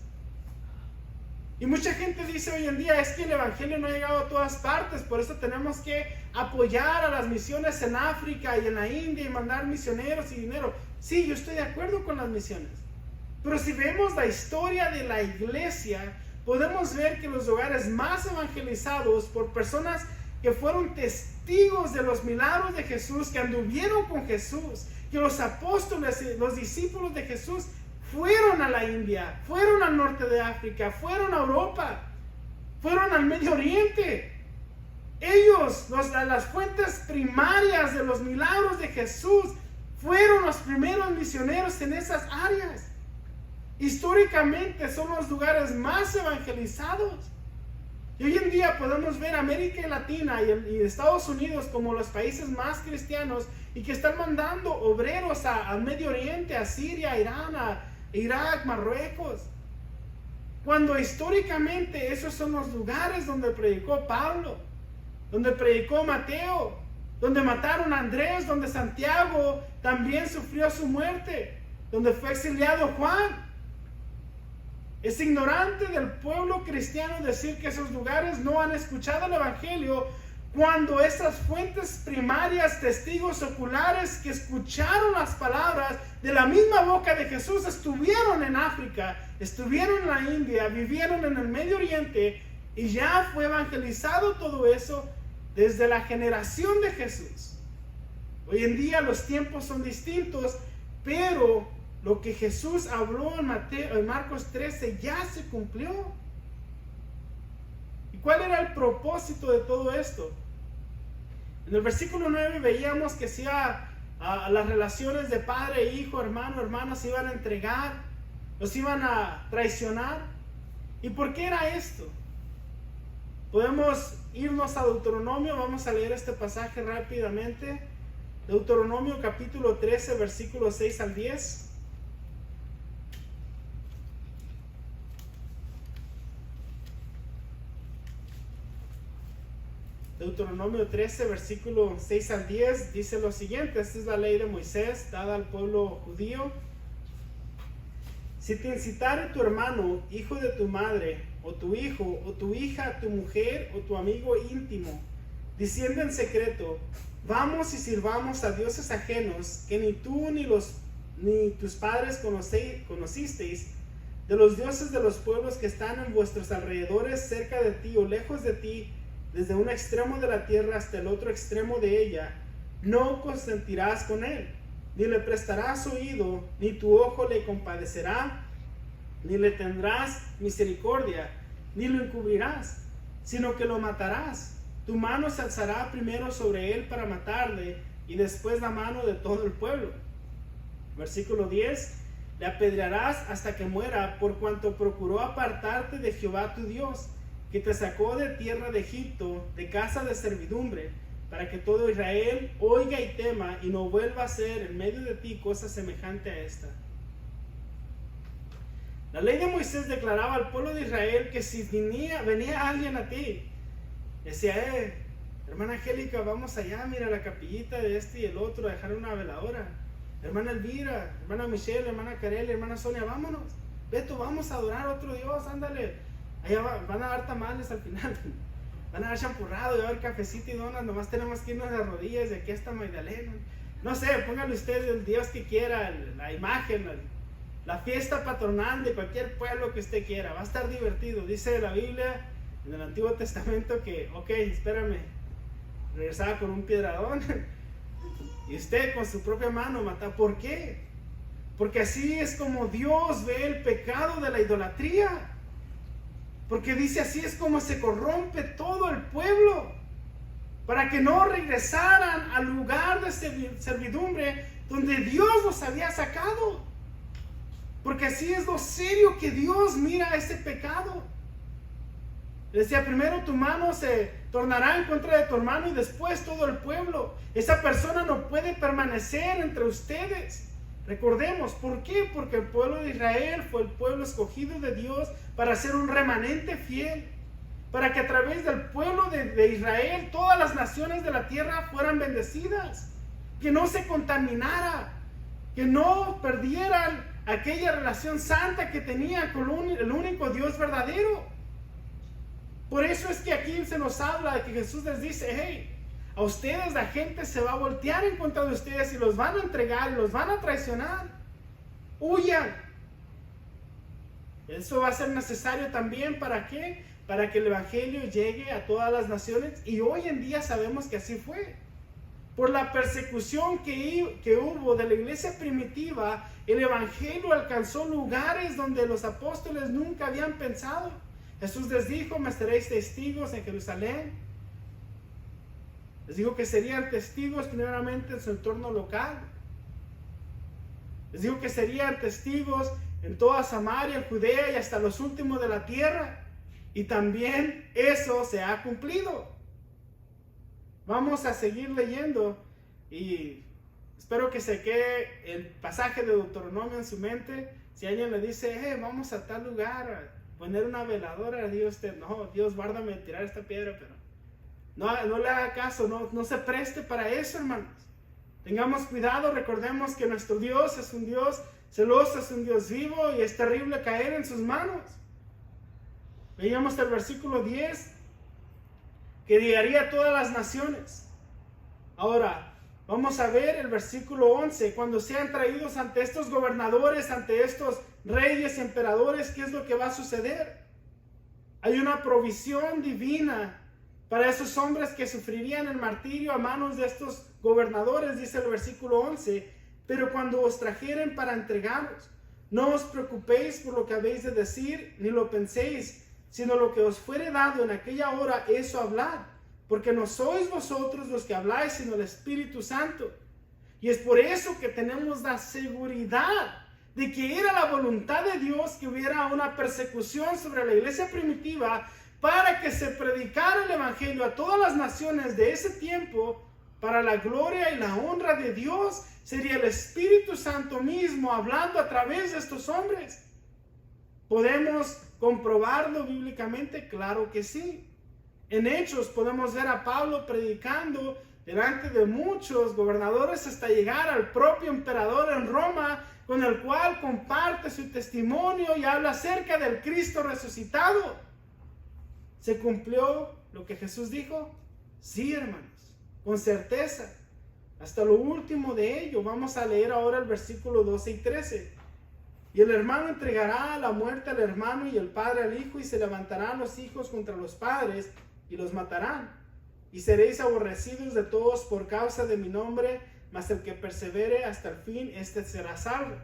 Y mucha gente dice hoy en día, es que el evangelio no ha llegado a todas partes, por eso tenemos que apoyar a las misiones en África y en la India y mandar misioneros y dinero. Sí, yo estoy de acuerdo con las misiones. Pero si vemos la historia de la iglesia, podemos ver que los lugares más evangelizados por personas que fueron testigos de los milagros de Jesús, que anduvieron con Jesús, que los apóstoles, los discípulos de Jesús fueron a la India, fueron al norte de África, fueron a Europa, fueron al Medio Oriente. Ellos, las fuentes primarias de los milagros de Jesús, fueron los primeros misioneros en esas áreas. Históricamente son los lugares más evangelizados. Y hoy en día podemos ver América Latina y Estados Unidos como los países más cristianos y que están mandando obreros al Medio Oriente, a Siria, a Irán, a Irak, Marruecos. Cuando históricamente esos son los lugares donde predicó Pablo, donde predicó Mateo, donde mataron a Andrés, donde Santiago también sufrió su muerte, donde fue exiliado Juan. Es ignorante del pueblo cristiano decir que esos lugares no han escuchado el evangelio, cuando esas fuentes primarias, testigos oculares que escucharon las palabras de la misma boca de Jesús, estuvieron en África, estuvieron en la India, vivieron en el Medio Oriente y ya fue evangelizado todo eso desde la generación de Jesús. Hoy en día los tiempos son distintos, pero lo que Jesús habló en Marcos 13 ya se cumplió. ¿Y cuál era el propósito de todo esto? En el versículo 9 veíamos que si a las relaciones de padre, hijo, hermano, hermana se iban a entregar, los iban a traicionar. ¿Y por qué era esto? Podemos irnos a Deuteronomio, vamos a leer este pasaje rápidamente. Deuteronomio capítulo 13, versículos 6 al 10. Deuteronomio 13, versículo 6 al 10, dice lo siguiente. Esta es la ley de Moisés, dada al pueblo judío. Si te incitare tu hermano, hijo de tu madre, o tu hijo, o tu hija, tu mujer, o tu amigo íntimo, diciendo en secreto, vamos y sirvamos a dioses ajenos, que ni tú ni tus padres conocisteis, de los dioses de los pueblos que están en vuestros alrededores, cerca de ti o lejos de ti, desde un extremo de la tierra hasta el otro extremo de ella, no consentirás con él, ni le prestarás oído, ni tu ojo le compadecerá, ni le tendrás misericordia, ni lo encubrirás, sino que lo matarás. Tu mano se alzará primero sobre él para matarle, y después la mano de todo el pueblo. Versículo 10. Le apedrearás hasta que muera, por cuanto procuró apartarte de Jehová tu Dios, que te sacó de tierra de Egipto, de casa de servidumbre. para que todo Israel oiga y tema y no vuelva a hacer en medio de ti cosa semejante a esta. La ley de Moisés declaraba al pueblo de Israel que si venía alguien a ti, decía, hermana Angélica, vamos allá, mira la capillita de este y el otro, a dejar una veladora. Hermana Elvira, hermana Michelle, hermana Kareli, hermana Sonia, vámonos. Beto, vamos a adorar a otro Dios, ándale. Allá van a dar tamales al final. Van a dar champurrado, y va a haber cafecito y donas, nomás tenemos que irnos de rodillas de aquí hasta Magdalena. No sé, póngale usted el Dios que quiera, la imagen, la fiesta patronal de cualquier pueblo que usted quiera. Va a estar divertido. Dice la Biblia en el Antiguo Testamento que, ok, espérame, regresaba con un piedradón y usted con su propia mano mataba. ¿Por qué? Porque así es como Dios ve el pecado de la idolatría. Porque dice, así es como se corrompe todo el pueblo, para que no regresaran al lugar de servidumbre donde Dios los había sacado. Porque así es lo serio que Dios mira ese pecado. Decía, primero tu mano se tornará en contra de tu hermano y después todo el pueblo. Esa persona no puede permanecer entre ustedes. Recordemos, ¿por qué? Porque el pueblo de Israel fue el pueblo escogido de Dios para ser un remanente fiel, para que a través del pueblo de Israel todas las naciones de la tierra fueran bendecidas, que no se contaminara, que no perdieran aquella relación santa que tenía con el único Dios verdadero. Por eso es que aquí se nos habla de que Jesús les dice, hey, a ustedes la gente se va a voltear en contra de ustedes y los van a entregar y los van a traicionar. Huyan. Eso va a ser necesario también, ¿para qué? Para que el evangelio llegue a todas las naciones, y hoy en día sabemos que así fue. Por la persecución que hubo de la iglesia primitiva, el evangelio alcanzó lugares donde los apóstoles nunca habían pensado. Jesús les dijo, me seréis testigos en Jerusalén. Les dijo que serían testigos primeramente en su entorno local. Les dijo que serían testigos en toda Samaria, Judea y hasta los últimos de la tierra. Y también eso se ha cumplido. Vamos a seguir leyendo y espero que se quede el pasaje de Deuteronomio en su mente. Si alguien le dice, vamos a tal lugar a poner una veladora, diga usted, no, Dios guárdame de tirar esta piedra, pero no le haga caso, no se preste para eso, hermanos. Tengamos cuidado, recordemos que nuestro Dios es un Dios celoso, es un Dios vivo y es terrible caer en sus manos. Veíamos el versículo 10, que guiaría a todas las naciones. Ahora, vamos a ver el versículo 11, cuando sean traídos ante estos gobernadores, ante estos reyes y emperadores, ¿qué es lo que va a suceder? Hay una provisión divina para esos hombres que sufrirían el martirio a manos de estos gobernadores, dice el versículo 11, pero cuando os trajeren para entregaros, no os preocupéis por lo que habéis de decir, ni lo penséis, sino lo que os fuere dado en aquella hora, eso hablad, porque no sois vosotros los que habláis, sino el Espíritu Santo. Y es por eso que tenemos la seguridad de que era la voluntad de Dios que hubiera una persecución sobre la iglesia primitiva, para que se predicara el evangelio a todas las naciones de ese tiempo, para la gloria y la honra de Dios. Sería el Espíritu Santo mismo hablando a través de estos hombres. ¿Podemos comprobarlo bíblicamente? Claro que sí. En Hechos podemos ver a Pablo predicando delante de muchos gobernadores hasta llegar al propio emperador en Roma, con el cual comparte su testimonio y habla acerca del Cristo resucitado. ¿Se cumplió lo que Jesús dijo? Sí, hermanos, con certeza. Hasta lo último de ello. Vamos a leer ahora el versículo 12 y 13. Y el hermano entregará a la muerte al hermano y el padre al hijo, y se levantarán los hijos contra los padres y los matarán. Y seréis aborrecidos de todos por causa de mi nombre, mas el que persevere hasta el fin, este será salvo.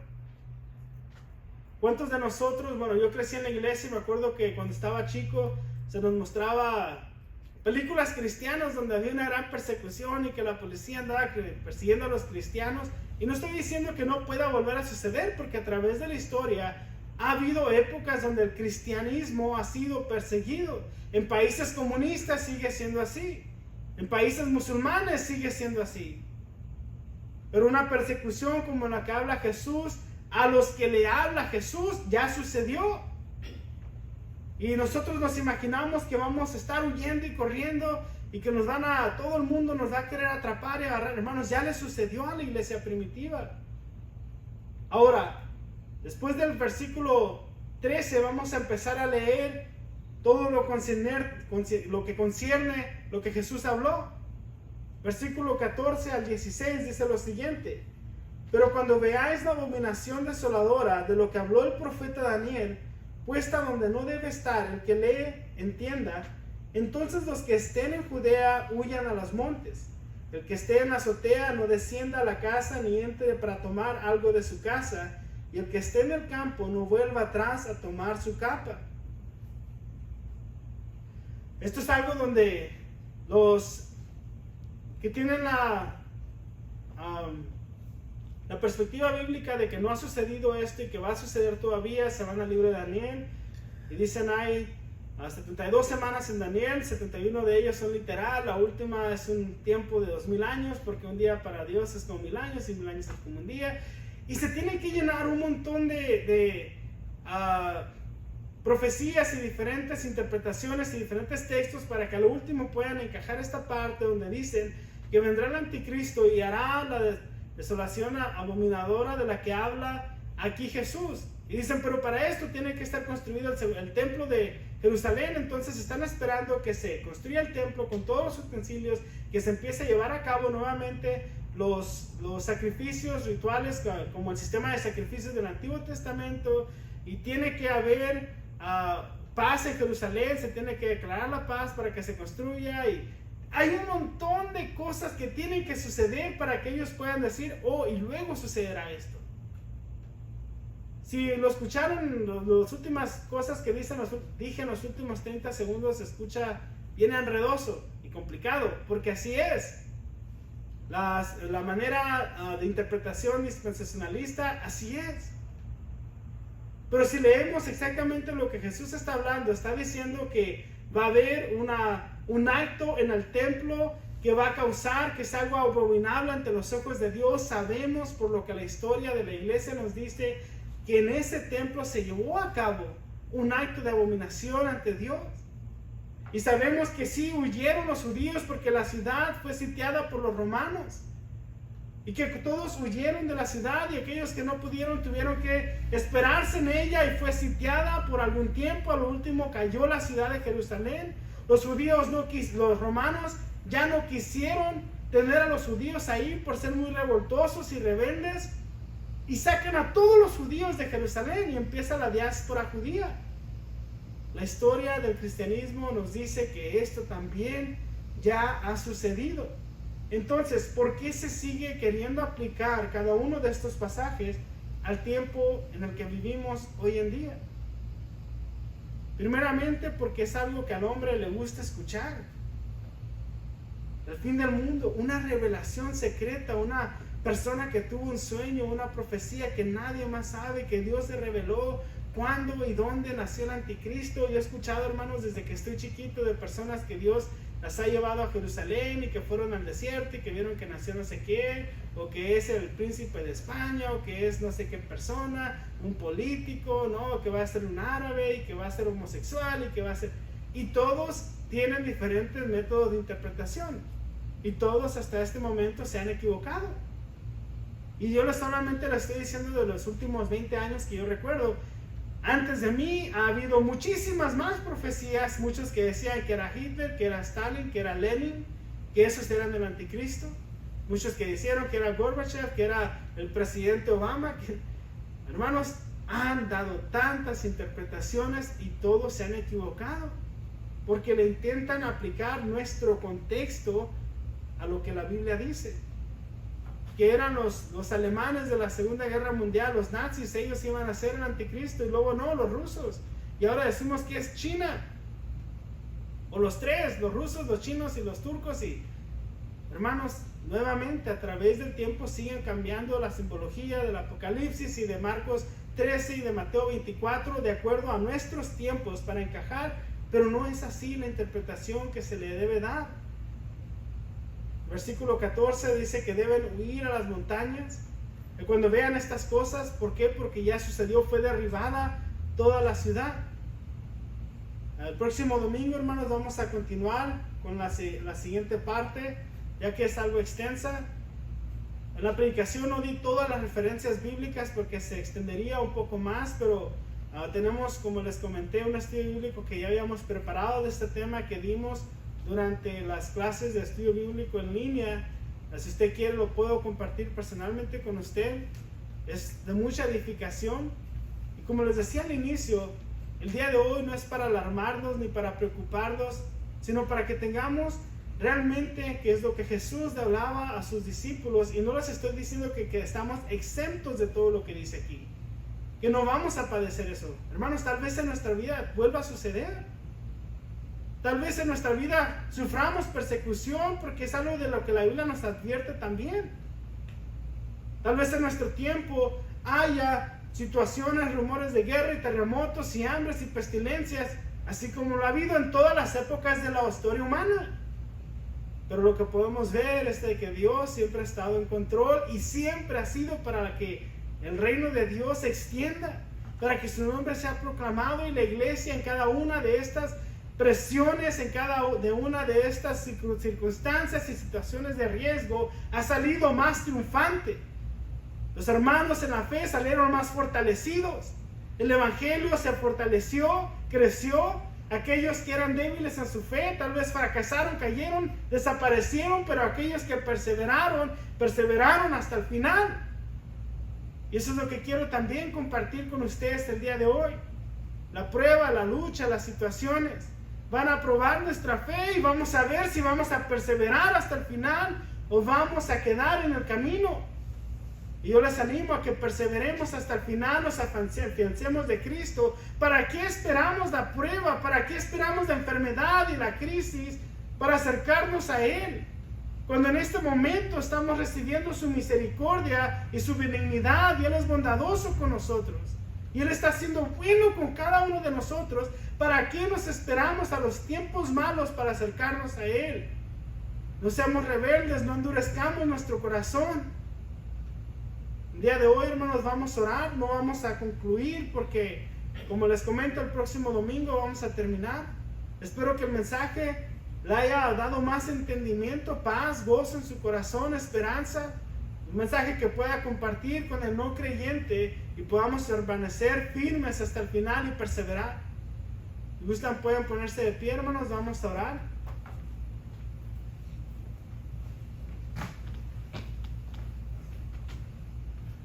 ¿Cuántos de nosotros, bueno, yo crecí en la iglesia y me acuerdo que cuando estaba chico se nos mostraba películas cristianas donde había una gran persecución y que la policía andaba persiguiendo a los cristianos? Y no estoy diciendo que no pueda volver a suceder, porque a través de la historia ha habido épocas donde el cristianismo ha sido perseguido. En países comunistas sigue siendo así. En países musulmanes sigue siendo así. Pero una persecución como la que habla Jesús, a los que le habla Jesús, ya sucedió. Y nosotros nos imaginamos que vamos a estar huyendo y corriendo y que todo el mundo nos va a querer atrapar y agarrar. Hermanos, ya le sucedió a la iglesia primitiva. Ahora, después del versículo 13 vamos a empezar a leer todo lo que concierne lo que Jesús habló. Versículo 14 al 16 dice lo siguiente: pero cuando veáis la abominación desoladora de lo que habló el profeta Daniel, puesta donde no debe estar, el que lee entienda, entonces los que estén en Judea huyan a los montes. El que esté en la azotea no descienda a la casa ni entre para tomar algo de su casa, y el que esté en el campo no vuelva atrás a tomar su capa. Esto es algo donde los que tienen la perspectiva bíblica de que no ha sucedido esto y que va a suceder todavía, se van al libro de Daniel y dicen hay 72 semanas en Daniel, 71 de ellos son literal, la última es un tiempo de 2000 años, porque un día para Dios es como 1000 años y 1000 años es como un día, y se tienen que llenar un montón de profecías y diferentes interpretaciones y diferentes textos para que a lo último puedan encajar esta parte donde dicen que vendrá el anticristo y hará la desolación abominadora de la que habla aquí Jesús. Y dicen, pero para esto tiene que estar construido el templo de Jerusalén. Entonces están esperando que se construya el templo con todos los utensilios, que se empiece a llevar a cabo nuevamente los sacrificios rituales como el sistema de sacrificios del Antiguo Testamento, y tiene que haber paz en Jerusalén, se tiene que declarar la paz para que se construya, y hay un montón de cosas que tienen que suceder para que ellos puedan decir, oh, y luego sucederá esto. Si lo escucharon, las últimas cosas que dije en los últimos 30 segundos, se escucha bien enredoso y complicado, porque así es. La manera de interpretación dispensacionalista, así es. Pero si leemos exactamente lo que Jesús está hablando, está diciendo que va a haber un acto en el templo que va a causar que es algo abominable ante los ojos de Dios. Sabemos por lo que la historia de la iglesia nos dice que en ese templo se llevó a cabo un acto de abominación ante Dios. Y sabemos que sí huyeron los judíos porque la ciudad fue sitiada por los romanos. Y que todos huyeron de la ciudad, y aquellos que no pudieron tuvieron que esperarse en ella, y fue sitiada por algún tiempo. A lo último cayó la ciudad de Jerusalén. Los romanos ya no quisieron tener a los judíos ahí por ser muy revoltosos y rebeldes, y sacan a todos los judíos de Jerusalén y empieza la diáspora judía. La historia del cristianismo nos dice que esto también ya ha sucedido. Entonces, ¿por qué se sigue queriendo aplicar cada uno de estos pasajes al tiempo en el que vivimos hoy en día? Primeramente porque es algo que al hombre le gusta escuchar. El fin del mundo, una revelación secreta, una persona que tuvo un sueño, una profecía que nadie más sabe, que Dios le reveló cuándo y dónde nació el anticristo. Yo he escuchado, hermanos, desde que estoy chiquito, de personas que Dios las ha llevado a Jerusalén y que fueron al desierto y que vieron que nació no sé quién, o que es el príncipe de España, o que es no sé qué persona, un político, ¿no? Que va a ser un árabe y que va a ser homosexual y que va a ser... Y todos tienen diferentes métodos de interpretación, y todos hasta este momento se han equivocado. Y yo solamente le estoy diciendo de los últimos 20 años que yo recuerdo. Antes de mí ha habido muchísimas más profecías, muchos que decían que era Hitler, que era Stalin, que era Lenin, que esos eran del anticristo. Muchos que dijeron que era Gorbachev, que era el presidente Obama. Hermanos, han dado tantas interpretaciones y todos se han equivocado, porque le intentan aplicar nuestro contexto a lo que la Biblia dice. Que eran los alemanes de la Segunda Guerra Mundial, los nazis, ellos iban a ser el anticristo, y luego no, los rusos. Y ahora decimos que es China. O los tres, los rusos, los chinos y los turcos. Y hermanos, nuevamente a través del tiempo siguen cambiando la simbología del Apocalipsis y de Marcos 13 y de Mateo 24 de acuerdo a nuestros tiempos para encajar, pero no es así la interpretación que se le debe dar. Versículo 14 dice que deben huir a las montañas. Y cuando vean estas cosas, ¿por qué? Porque ya sucedió, fue derribada toda la ciudad. El próximo domingo, hermanos, vamos a continuar con la siguiente parte, ya que es algo extensa. En la predicación no di todas las referencias bíblicas porque se extendería un poco más, pero tenemos, como les comenté, un estudio bíblico que ya habíamos preparado de este tema que dimos durante las clases de estudio bíblico en línea. Si usted quiere, lo puedo compartir personalmente con usted. Es de mucha edificación. Y como les decía al inicio, el día de hoy no es para alarmarnos ni para preocuparnos, sino para que tengamos realmente qué es lo que Jesús le hablaba a sus discípulos. Y no les estoy diciendo que estamos exentos de todo lo que dice aquí, que no vamos a padecer eso. Hermanos, tal vez en nuestra vida vuelva a suceder. Tal vez en nuestra vida suframos persecución, porque es algo de lo que la Biblia nos advierte también. Tal vez en nuestro tiempo haya situaciones, rumores de guerra y terremotos y hambres y pestilencias, así como lo ha habido en todas las épocas de la historia humana. Pero lo que podemos ver es de que Dios siempre ha estado en control y siempre ha sido para que el reino de Dios se extienda, para que su nombre sea proclamado y la iglesia en cada una de estas presiones, en cada una de estas circunstancias y situaciones de riesgo, ha salido más triunfante. Los hermanos en la fe salieron más fortalecidos. El evangelio se fortaleció, creció. Aquellos que eran débiles en su fe, tal vez fracasaron, cayeron, desaparecieron, pero aquellos que perseveraron hasta el final. Y eso es lo que quiero también compartir con ustedes el día de hoy. La prueba, la lucha, las situaciones van a probar nuestra fe y vamos a ver si vamos a perseverar hasta el final o vamos a quedar en el camino. Y yo les animo a que perseveremos hasta el final, nos afiancemos de Cristo. ¿Para qué esperamos la prueba? ¿Para qué esperamos la enfermedad y la crisis? Para acercarnos a Él. Cuando en este momento estamos recibiendo su misericordia y su benignidad, y Él es bondadoso con nosotros. Y Él está siendo bueno con cada uno de nosotros. ¿Para qué nos esperamos a los tiempos malos para acercarnos a Él? No seamos rebeldes, no endurezcamos nuestro corazón. El día de hoy, hermanos, vamos a orar, no vamos a concluir porque, como les comento, el próximo domingo vamos a terminar. Espero que el mensaje le haya dado más entendimiento, paz, gozo en su corazón, esperanza. Un mensaje que pueda compartir con el no creyente y podamos permanecer firmes hasta el final y perseverar. Si gustan, pueden ponerse de pie, hermanos, vamos a orar.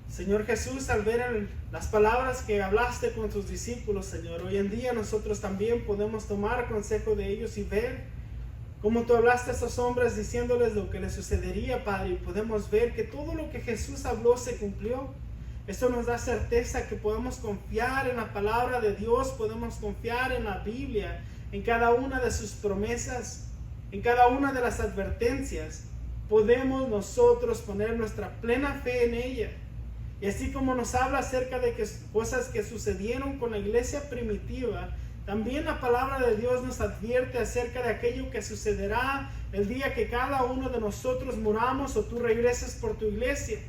Señor Jesús, al ver las palabras que hablaste con tus discípulos, Señor, hoy en día nosotros también podemos tomar consejo de ellos y ver cómo tú hablaste a esos hombres diciéndoles lo que les sucedería, Padre, y podemos ver que todo lo que Jesús habló se cumplió. Esto nos da certeza que podemos confiar en la palabra de Dios, podemos confiar en la Biblia, en cada una de sus promesas, en cada una de las advertencias. Podemos nosotros poner nuestra plena fe en ella. Y así como nos habla acerca de cosas que sucedieron con la iglesia primitiva, también la palabra de Dios nos advierte acerca de aquello que sucederá el día que cada uno de nosotros muramos o tú regreses por tu iglesia.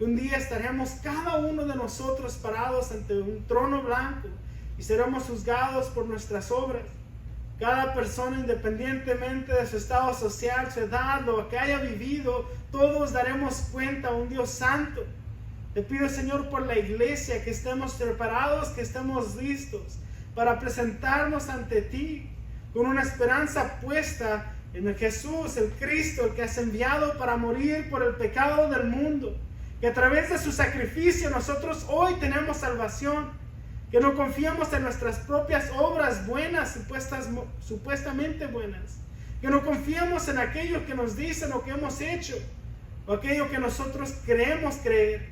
Un día estaremos cada uno de nosotros parados ante un trono blanco y seremos juzgados por nuestras obras. Cada persona, independientemente de su estado social, su edad, lo que haya vivido, todos daremos cuenta a un Dios santo. Te pido, Señor, por la iglesia, que estemos preparados, que estemos listos para presentarnos ante ti con una esperanza puesta en el Jesús, el Cristo, el que has enviado para morir por el pecado del mundo. Que a través de su sacrificio nosotros hoy tenemos salvación. Que no confiamos en nuestras propias obras buenas, supuestamente buenas. Que no confiamos en aquello que nos dicen o que hemos hecho, o aquello que nosotros creemos creer.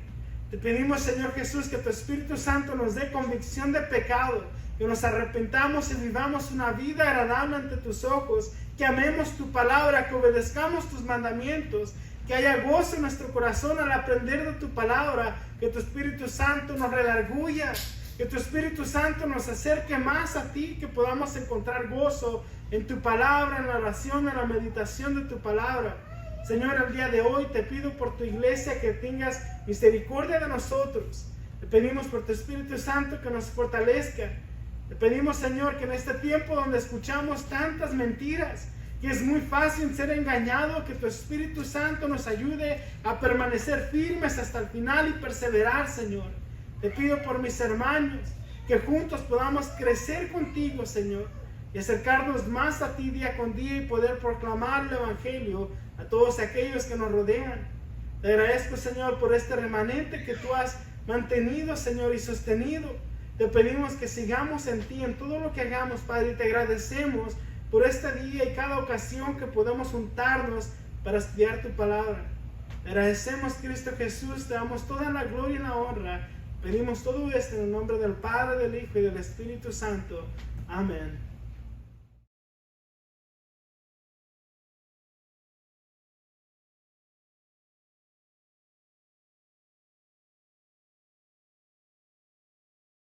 Te pedimos, Señor Jesús, que tu Espíritu Santo nos dé convicción de pecado, que nos arrepentamos y vivamos una vida agradable ante tus ojos, que amemos tu palabra, que obedezcamos tus mandamientos, que haya gozo en nuestro corazón al aprender de tu palabra, que tu Espíritu Santo nos redarguya, que tu Espíritu Santo nos acerque más a ti, que podamos encontrar gozo en tu palabra, en la oración, en la meditación de tu palabra. Señor, el día de hoy te pido por tu iglesia que tengas misericordia de nosotros. Te pedimos por tu Espíritu Santo que nos fortalezca. Te pedimos, Señor, que en este tiempo donde escuchamos tantas mentiras, que es muy fácil ser engañado, que tu Espíritu Santo nos ayude a permanecer firmes hasta el final y perseverar, Señor. Te pido por mis hermanos, que juntos podamos crecer contigo, Señor, y acercarnos más a ti día con día y poder proclamar el Evangelio a todos aquellos que nos rodean. Te agradezco, Señor, por este remanente que tú has mantenido, Señor, y sostenido. Te pedimos que sigamos en ti en todo lo que hagamos, Padre, y te agradecemos por este día y cada ocasión que podemos juntarnos para estudiar tu palabra. Te agradecemos, Cristo Jesús, te damos toda la gloria y la honra. Pedimos todo esto en el nombre del Padre, del Hijo y del Espíritu Santo. Amén.